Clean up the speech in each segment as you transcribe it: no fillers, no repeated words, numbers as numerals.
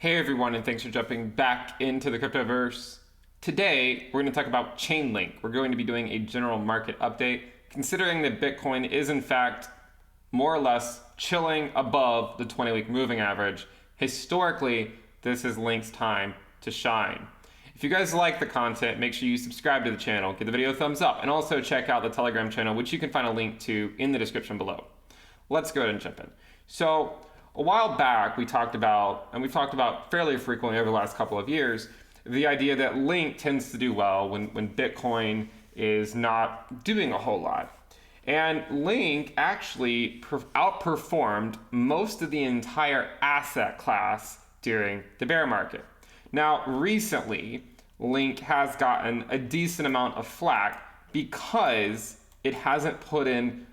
Hey everyone, and thanks for jumping back into the cryptoverse. Today, we're going to talk about Chainlink. We're going to be doing a general market update, considering that Bitcoin is in fact more or less chilling above the 20-week moving average. Historically, this is Link's time to shine. If you guys like the content, make sure you subscribe to the channel, give the video a thumbs up, and also check out the Telegram channel, which you can find a link to in the description below. Let's go ahead and jump in. So, a while back, we talked about, and we've talked about fairly frequently over the last couple of years, the idea that Link tends to do well when Bitcoin is not doing a whole lot. And Link actually outperformed most of the entire asset class during the bear market. Now, recently, Link has gotten a decent amount of flack because it hasn't put in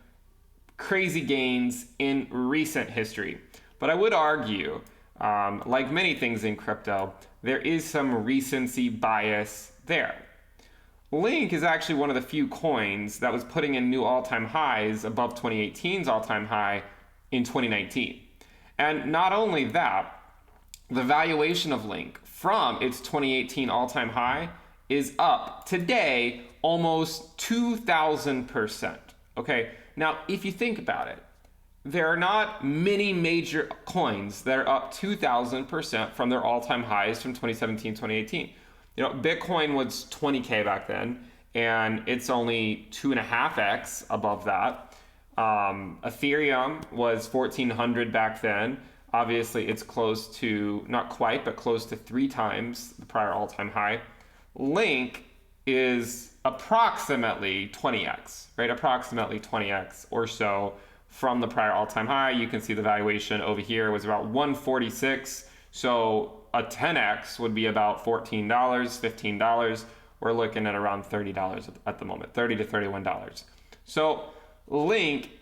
crazy gains in recent history. But I would argue, like many things in crypto, there is some recency bias there. Link is actually one of the few coins that was putting in new all-time highs above 2018's all-time high in 2019. And not only that, the valuation of Link from its 2018 all-time high is up today almost 2,000%. Okay, now if you think about it, there are not many major coins that are up 2,000% from their all-time highs from 2017, 2018. You know, Bitcoin was 20K back then, and it's only 2.5x above that. Ethereum was 1,400 back then. Obviously, it's close to, not quite, but close to 3 times the prior all-time high. Link is approximately 20x, right? Approximately 20x or so from the prior all-time high. You can see the valuation over here was about 146. So a 10x would be about $14, $15. We're looking at around $30 at the moment, $30 to $31. So Link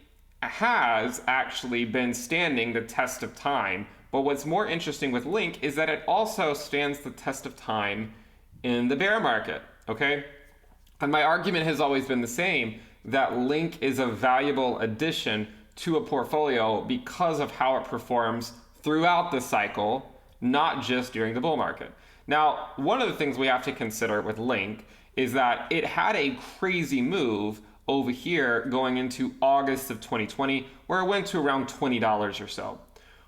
has actually been standing the test of time. But what's more interesting with Link is that it also stands the test of time in the bear market, okay? And my argument has always been the same, that Link is a valuable addition to a portfolio because of how it performs throughout the cycle, not just during the bull market. Now, one of the things we have to consider with Link is that it had a crazy move over here going into August of 2020, where it went to around $20 or so.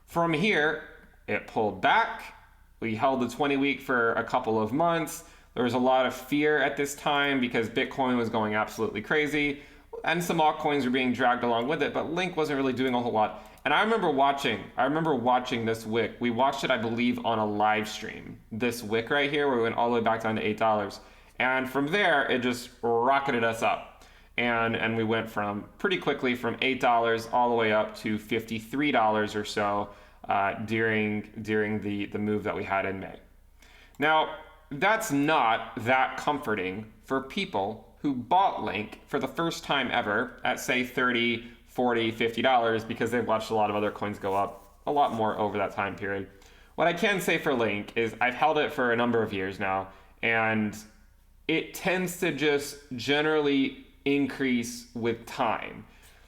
From here, it pulled back. We held the 20-week for a couple of months. There was a lot of fear at this time because Bitcoin was going absolutely crazy, and some altcoins were being dragged along with it, but Link wasn't really doing a whole lot. And I remember watching this wick. We watched it, I believe, on a live stream. This wick right here, where we went all the way back down to $8. And from there, it just rocketed us up. And we went from pretty quickly from $8 all the way up to $53 or so during the move that we had in May. Now, that's not that comforting for people who bought Link for the first time ever at, say, $30, $40, $50 because they've watched a lot of other coins go up a lot more over that time period. What I can say for Link is I've held it for a number of years now, and it tends to just generally increase with time.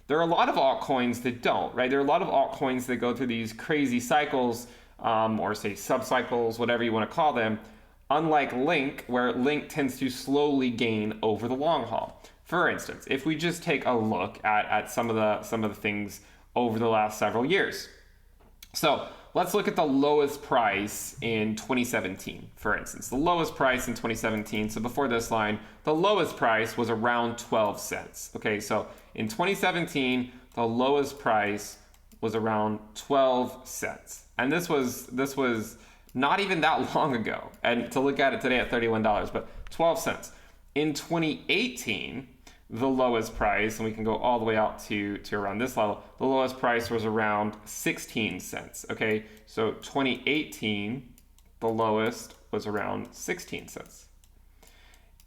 There are a lot of altcoins that don't, right? There are a lot of altcoins that go through these crazy cycles, or say sub-cycles, whatever you want to call them, unlike Link, where Link tends to slowly gain over the long haul. For instance, if we just take a look at some of the things over the last several years. So let's look at the lowest price in 2017, for instance. The lowest price in 2017, so before this line, the lowest price was around 12 cents. Okay, so in 2017, the lowest price was around 12 cents. And this was not even that long ago. And to look at it today at $31, but 12 cents. In 2018, the lowest price, and we can go all the way out to around this level, the lowest price was around 16 cents. Okay, so 2018, the lowest was around 16 cents.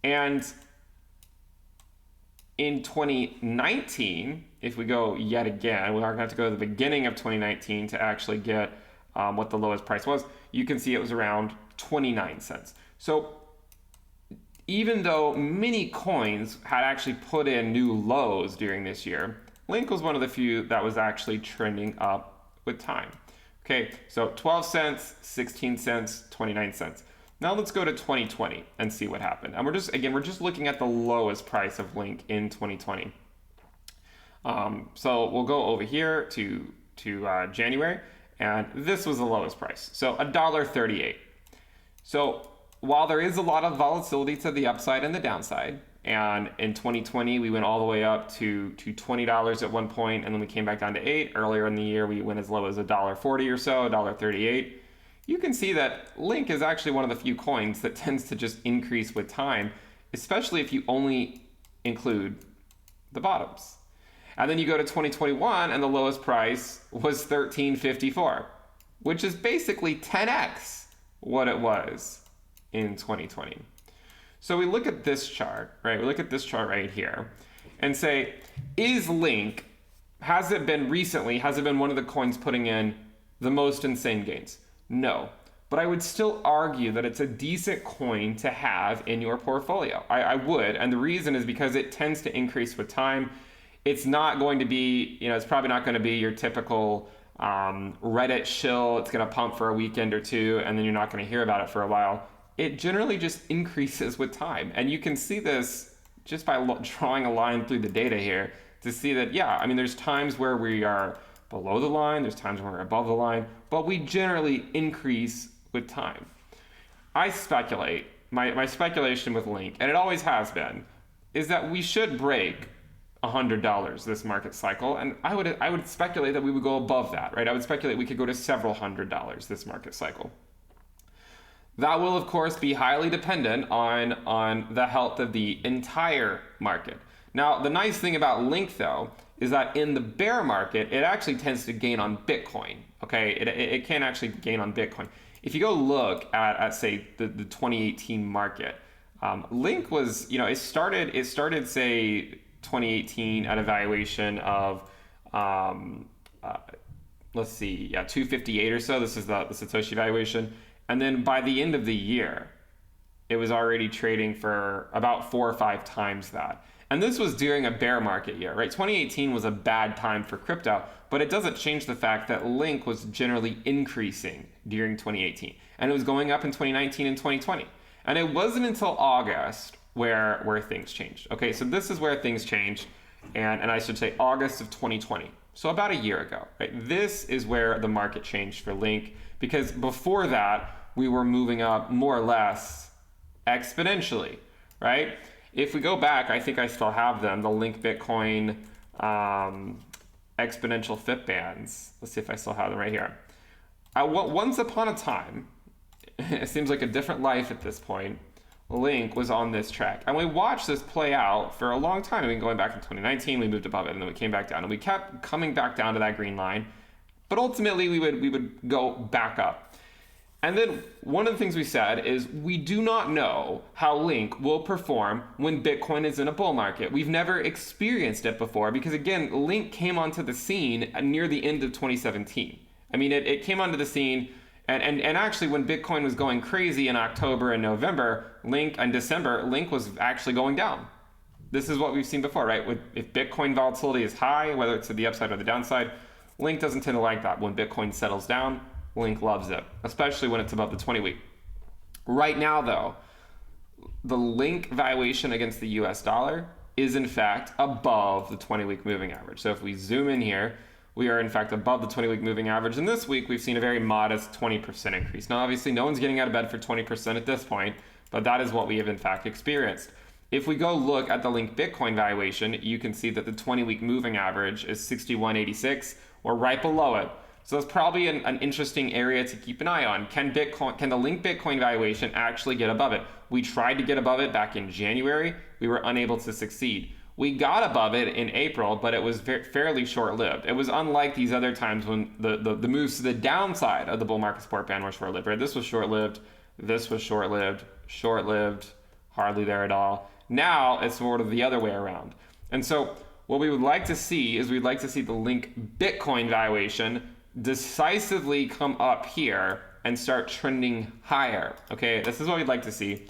And in 2019, if we go yet again, we're going to have to go to the beginning of 2019 to actually get what the lowest price was. You can see it was around 29 cents. So even though many coins had actually put in new lows during this year, Link was one of the few that was actually trending up with time. Okay, so 12 cents, 16 cents, 29 cents. Now let's go to 2020 and see what happened. And we're just looking at the lowest price of Link in 2020. So we'll go over here to January, and this was the lowest price. So $1.38. So while there is a lot of volatility to the upside and the downside, and in 2020 we went all the way up to $20 at one point, and then we came back down to $8. Earlier in the year we went as low as $1.40 or so, $1.38. You can see that Link is actually one of the few coins that tends to just increase with time, especially if you only include the bottoms. And then you go to 2021 and the lowest price was $13.54, which is basically 10x what it was in 2020. So we look at this chart, right? We look at this chart right here and say, is Link, has it been one of the coins putting in the most insane gains? No, but I would still argue that it's a decent coin to have in your portfolio. I would, and the reason is because it tends to increase with time. It's not going to be, it's probably not going to be your typical Reddit shill. It's going to pump for a weekend or two, and then you're not going to hear about it for a while. It generally just increases with time. And you can see this just by drawing a line through the data here to see that, there's times where we are below the line, there's times when we're above the line, but we generally increase with time. I speculate, my speculation with Link, and it always has been, is that we should break $100 this market cycle, and I would speculate that we would go above that, right? I would speculate we could go to several $100 this market cycle. That will, of course, be highly dependent on the health of the entire market. Now, the nice thing about Link, though, is that in the bear market, it actually tends to gain on Bitcoin, okay? It can actually gain on Bitcoin. If you go look at say, the 2018 market, Link was, it started, say, 2018 at a valuation of, let's see, 258 or so. This is the Satoshi valuation. And then by the end of the year, it was already trading for about 4 or 5 times that. And this was during a bear market year, right? 2018 was a bad time for crypto, but it doesn't change the fact that Link was generally increasing during 2018. And it was going up in 2019 and 2020. And it wasn't until August where things changed. Okay, so this is where things changed, and I should say August of 2020. So about a year ago, right? This is where the market changed for Link, because before that, we were moving up more or less exponentially, right? If we go back, I think I still have them, the Link Bitcoin exponential FIP bands. Let's see if I still have them right here. Once upon a time, it seems like a different life at this point, Link was on this track. And we watched this play out for a long time. I mean, going back in 2019, we moved above it, and then we came back down. And we kept coming back down to that green line. But ultimately, we would go back up. And then one of the things we said is we do not know how Link will perform when Bitcoin is in a bull market. We've never experienced it before because, again, Link came onto the scene near the end of 2017. I mean, it came onto the scene, and actually when Bitcoin was going crazy in October and November, and December, Link was actually going down. This is what we've seen before, right? If Bitcoin volatility is high, whether it's to the upside or the downside, Link doesn't tend to like that. When Bitcoin settles down, Link loves it, especially when it's above the 20-week. Right now, though, the Link valuation against the US dollar is in fact above the 20-week moving average. So if we zoom in here, we are in fact above the 20-week moving average. And this week, we've seen a very modest 20% increase. Now, obviously, no one's getting out of bed for 20% at this point, but that is what we have in fact experienced. If we go look at the Link Bitcoin valuation, you can see that the 20-week moving average is 61.86. We're right below it. So that's probably an interesting area to keep an eye on. Can the Link Bitcoin valuation actually get above it? We tried to get above it back in January. We were unable to succeed. We got above it in April, but it was fairly short-lived. It was unlike these other times when the moves to the downside of the bull market support band were short-lived. Right? This was short-lived. This was short-lived. Short-lived. Hardly there at all. Now it's sort of the other way around. And so what we would like to see is we'd like to see the Link Bitcoin valuation decisively come up here and start trending higher. Okay, this is what we'd like to see.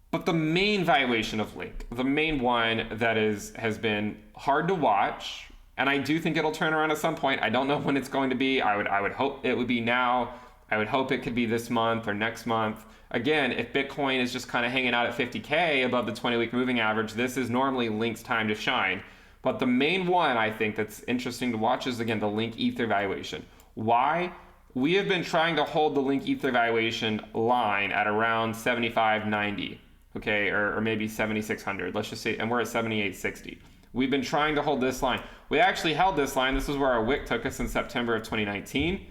But the main valuation of Link, the main one that has been hard to watch, And I do think it'll turn around at some point. I don't know when it's going to be. I would hope it would be now. I would hope it could be this month or next month. Again, if Bitcoin is just kind of hanging out at 50K above the 20-week moving average, this is normally Link's time to shine. But the main one I think that's interesting to watch is, again, the Link Ether valuation. Why? We have been trying to hold the Link Ether valuation line at around 75.90, okay, or maybe 7,600. Let's just say, and we're at 78.60. We've been trying to hold this line. We actually held this line. This is where our wick took us in September of 2019.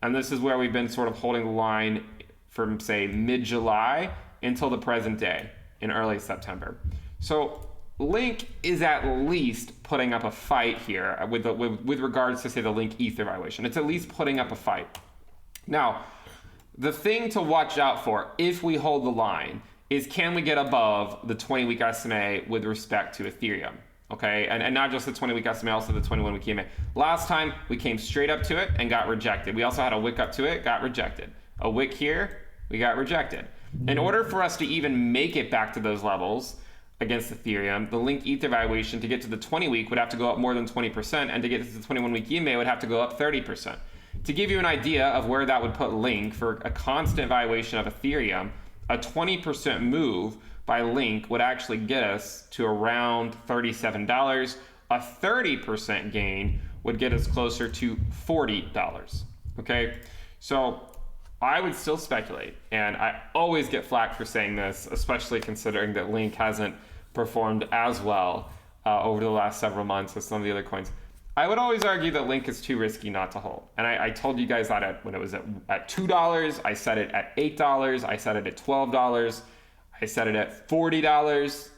And this is where we've been sort of holding the line from, say, mid-July until the present day in early September. So Link is at least putting up a fight here with regards to, say, the Link Ether valuation. It's at least putting up a fight. Now, the thing to watch out for if we hold the line is, can we get above the 20-week SMA with respect to Ethereum? Okay, and not just the 20-week SMA, also the 21-week EMA. Last time, we came straight up to it and got rejected. We also had a wick up to it, got rejected. A wick here, we got rejected. In order for us to even make it back to those levels against Ethereum, the Link Ether valuation to get to the 20-week would have to go up more than 20%, and to get to the 21-week EMA would have to go up 30%. To give you an idea of where that would put Link for a constant valuation of Ethereum, a 20% move by Link would actually get us to around $37. A 30% gain would get us closer to $40. Okay, so I would still speculate, and I always get flack for saying this, especially considering that Link hasn't performed as well over the last several months as some of the other coins. I would always argue that Link is too risky not to hold. And I told you guys that when it was at $2, I said it at $8, I said it at $12, I said it at $40.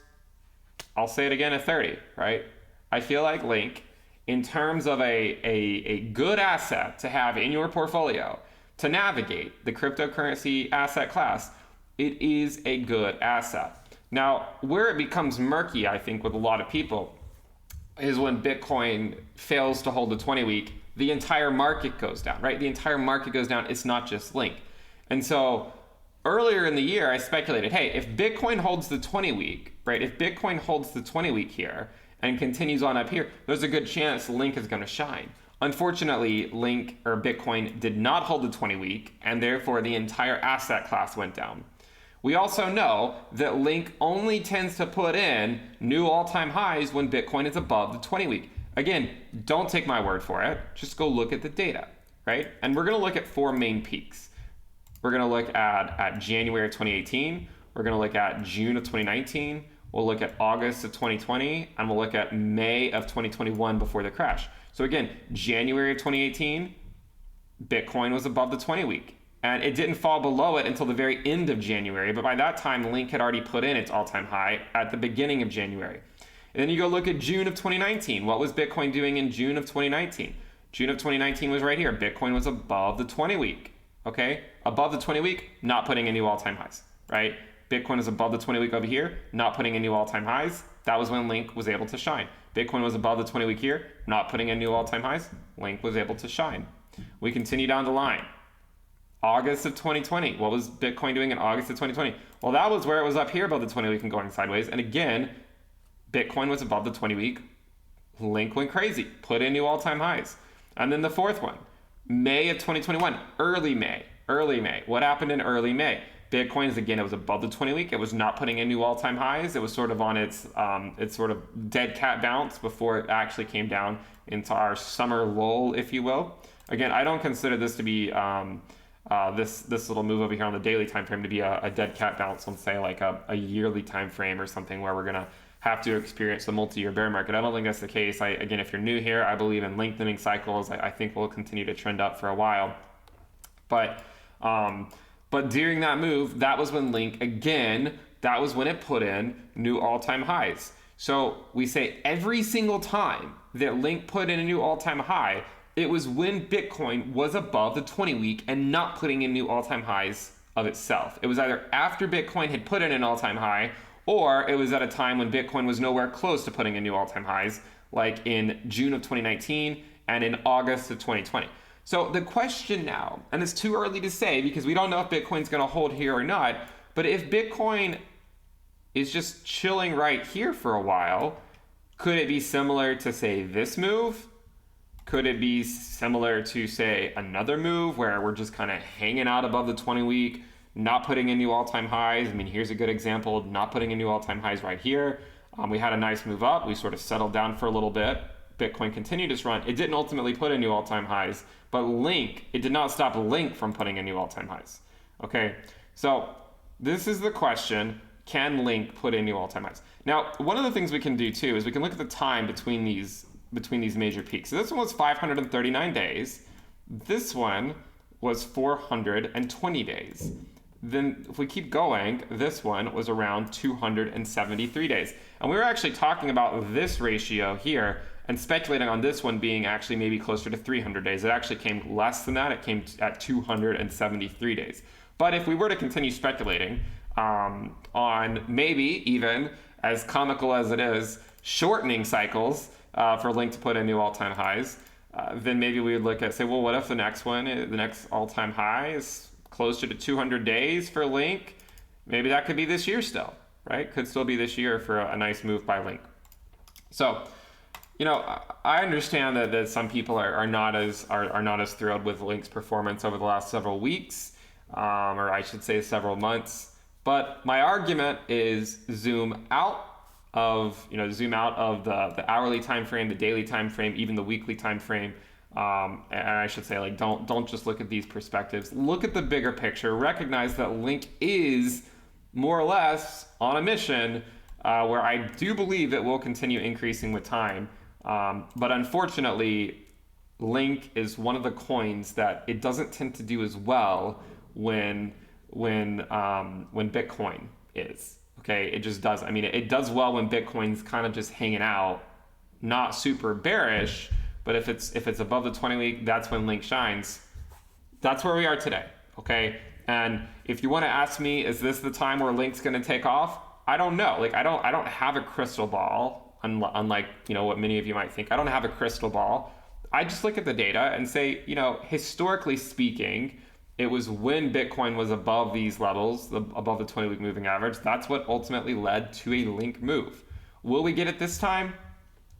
I'll say it again at 30, right? I feel like Link, in terms of a good asset to have in your portfolio to navigate the cryptocurrency asset class, it is a good asset. Now, where it becomes murky, I think, with a lot of people is when Bitcoin fails to hold the 20-week, the entire market goes down, right? The entire market goes down. It's not just Link. And so earlier in the year, I speculated, hey, if Bitcoin holds the 20-week, right? If Bitcoin holds the 20-week here and continues on up here, there's a good chance Link is going to shine. Unfortunately, Link or Bitcoin did not hold the 20-week, and therefore the entire asset class went down. We also know that Link only tends to put in new all-time highs when Bitcoin is above the 20-week. Again, don't take my word for it. Just go look at the data, right? And we're going to look at four main peaks. We're going to look at January of 2018. We're going to look at June of 2019. We'll look at August of 2020. And we'll look at May of 2021 before the crash. So again, January of 2018, Bitcoin was above the 20-week. And it didn't fall below it until the very end of January. But by that time, Link had already put in its all-time high at the beginning of January. And then you go look at June of 2019. What was Bitcoin doing in June of 2019? June of 2019 was right here. Bitcoin was above the 20-week. Okay? Above the 20-week, not putting in new all-time highs, right? Bitcoin is above the 20-week over here, not putting in new all-time highs. That was when Link was able to shine. Bitcoin was above the 20-week here, not putting in new all-time highs. Link was able to shine. We continue down the line. August of 2020. What was Bitcoin doing in August of 2020? Well, that was where it was up here above the 20-week and going sideways. And again, Bitcoin was above the 20-week. Link went crazy, put in new all-time highs. And then the fourth one, May of 2021, early May. What happened in early May? Bitcoin is, again, it was above the 20-week. It was not putting in new all-time highs. It was sort of on its sort of dead cat bounce before it actually came down into our summer lull, if you will. Again, I don't consider this to be this little move over here on the daily time frame to be a dead cat bounce on, say, like a yearly time frame or something where we're going to have to experience the multi-year bear market. I don't think that's the case. Again, if you're new here, I believe in lengthening cycles. I think we'll continue to trend up for a while. But during that move, that was when Link, again, that was when it put in new all-time highs. So we say every single time that Link put in a new all-time high, it was when Bitcoin was above the 20-week and not putting in new all-time highs of itself. It was either after Bitcoin had put in an all-time high, or it was at a time when Bitcoin was nowhere close to putting in new all-time highs, like in June of 2019 and in August of 2020. So the question now, and it's too early to say because we don't know if Bitcoin's going to hold here or not, but if Bitcoin is just chilling right here for a while, Could it be similar to, say, this move? Could it be similar to, say, another move where we're just kind of hanging out above the 20-week, not putting in new all-time highs? I mean, here's a good example, not putting in new all-time highs right here. We had a nice move up. We sort of settled down for a little bit. Bitcoin continued its run. It didn't ultimately put in new all-time highs, but Link, it did not stop Link from putting in new all-time highs. Okay, so this is the question. Can Link put in new all-time highs? Now, one of the things we can do too is we can look at the time between these major peaks. So this one was 539 days. This one was 420 days. Then if we keep going, this one was around 273 days. And we were actually talking about this ratio here and speculating on this one being actually maybe closer to 300 days. It actually came less than that. It came at 273 days. But if we were to continue speculating on maybe even, as comical as it is, shortening cycles for Link to put in new all-time highs, then maybe we would look at, say, well, what if the next all-time high is closer to 200 days for Link? Maybe that could be this year still, right? Could still be this year for a nice move by Link. So, I understand that some people are not as thrilled with Link's performance over the last several weeks, or I should say several months. But my argument is zoom out of the hourly time frame, the daily time frame, even the weekly time frame. And I should say, like, don't just look at these perspectives. Look at the bigger picture. Recognize that Link is more or less on a mission where I do believe it will continue increasing with time. But unfortunately, Link is one of the coins that it doesn't tend to do as well when Bitcoin is. Okay, it just does. I mean, it does well when Bitcoin's kind of just hanging out, not super bearish. But if it's above the 20-week, that's when Link shines. That's where we are today. Okay, and if you want to ask me, is this the time where Link's going to take off? I don't know. Like, I don't have a crystal ball, unlike what many of you might think. I don't have a crystal ball. I just look at the data and say, historically speaking, it was when Bitcoin was above these levels, above the 20-week moving average, that's what ultimately led to a Link move. Will we get it this time?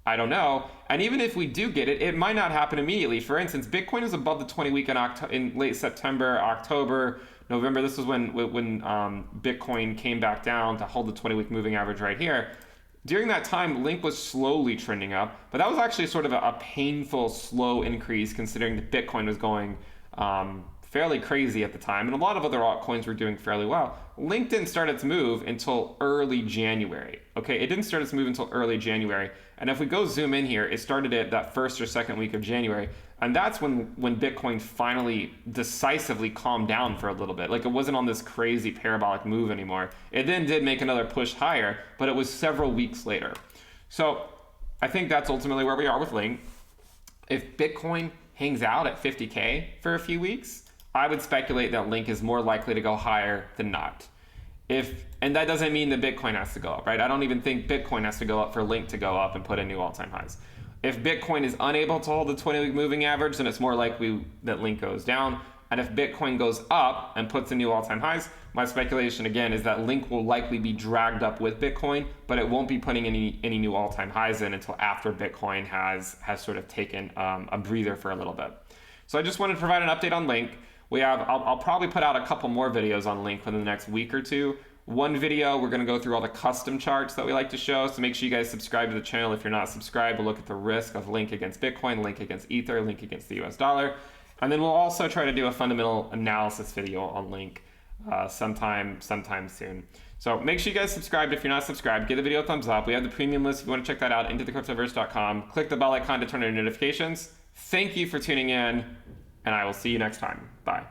I don't know. And even if we do get it, it might not happen immediately. For instance, Bitcoin is above the 20-week in late September, October, November. This was when Bitcoin came back down to hold the 20-week moving average right here. During that time, Link was slowly trending up, but that was actually sort of a painful, slow increase considering that Bitcoin was going fairly crazy at the time, and a lot of other altcoins were doing fairly well. Link didn't start its move until early January. Okay, it didn't start its move until early January. And if we go zoom in here, it started at that first or second week of January. And that's when Bitcoin finally decisively calmed down for a little bit. Like, it wasn't on this crazy parabolic move anymore. It then did make another push higher, but it was several weeks later. So I think that's ultimately where we are with Link. If Bitcoin hangs out at 50K for a few weeks, I would speculate that Link is more likely to go higher than not. And that doesn't mean that Bitcoin has to go up, right? I don't even think Bitcoin has to go up for Link to go up and put in new all-time highs. If Bitcoin is unable to hold the 20-week moving average, then it's more likely that Link goes down. And if Bitcoin goes up and puts in new all-time highs, my speculation again is that Link will likely be dragged up with Bitcoin, but it won't be putting any new all-time highs in until after Bitcoin has sort of taken a breather for a little bit. So I just wanted to provide an update on Link. I'll probably put out a couple more videos on Link within the next week or two. One video, we're going to go through all the custom charts that we like to show. So make sure you guys subscribe to the channel if you're not subscribed. We'll look at the risk of Link against Bitcoin, Link against Ether, Link against the US dollar. And then we'll also try to do a fundamental analysis video on Link sometime soon. So make sure you guys subscribe if you're not subscribed. Give the video a thumbs up. We have the premium list if you want to check that out, intothecryptoverse.com. Click the bell icon to turn on your notifications. Thank you for tuning in, and I will see you next time. Bye.